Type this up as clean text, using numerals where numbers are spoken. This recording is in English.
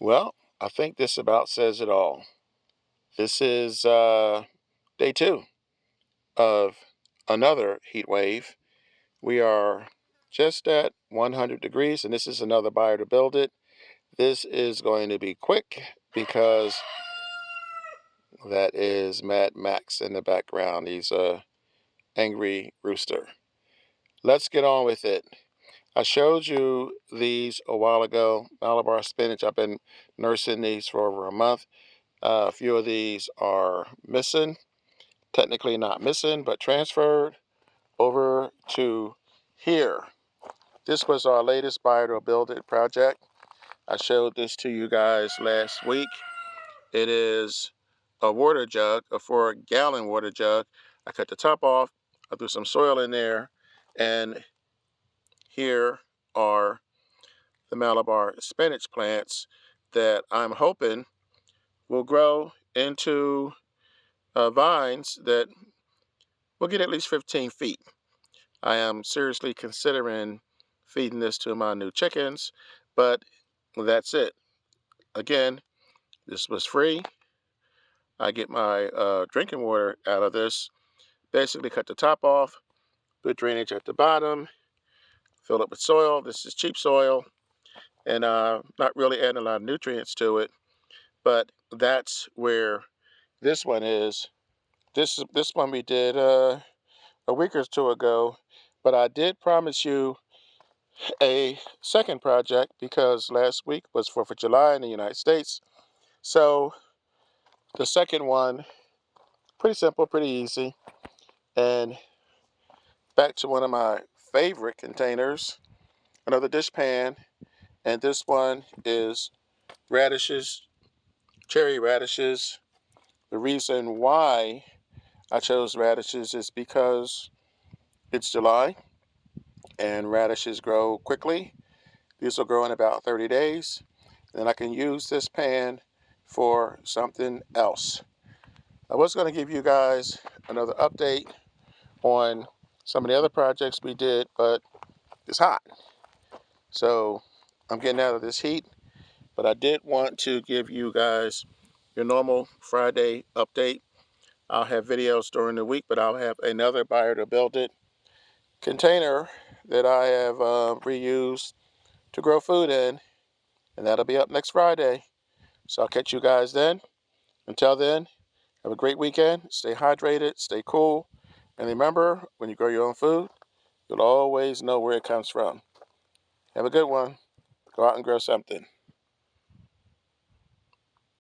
Well, I think this about says it all. This is day 2 of another heat wave. We are just at 100 degrees, and this is another buyer to build it. This is going to be quick because that is Mad Max in the background. He's a angry rooster. Let's get on with it. I showed you these a while ago, Malabar spinach. I've been nursing these for over a month. A few of these are missing, technically not missing, but transferred over to here. This was our latest Buy It or Build It project. I showed this to you guys last week. It is a water jug, a 4-gallon water jug. I cut the top off, I threw some soil in there, and here are the Malabar spinach plants that I'm hoping will grow into vines that will get at least 15 feet. I am seriously considering feeding this to my new chickens, but that's it. Again, this was free. I get my drinking water out of this. Basically cut the top off, put drainage at the bottom, fill it with soil. This is cheap soil, and not really adding a lot of nutrients to it, but that's where this one is. This one we did a week or two ago, but I did promise you a second project because last week was 4th of July in the United States. So the second one, pretty simple, pretty easy. And back to one of my favorite containers, another dish pan. And this one is radishes, cherry radishes. The reason why I chose radishes is because it's July and radishes grow quickly. These will grow in about 30 days. Then I can use this pan for something else. I was going to give you guys another update on some of the other projects we did, but it's hot. So I'm getting out of this heat, but I did want to give you guys your normal Friday update. I'll have videos during the week, but I'll have another Buy It or Build It container that I have reused to grow food in, and that'll be up next Friday. So I'll catch you guys then. Until then, have a great weekend. Stay hydrated, stay cool, and remember, when you grow your own food, you'll always know where it comes from. Have a good one. Go out and grow something.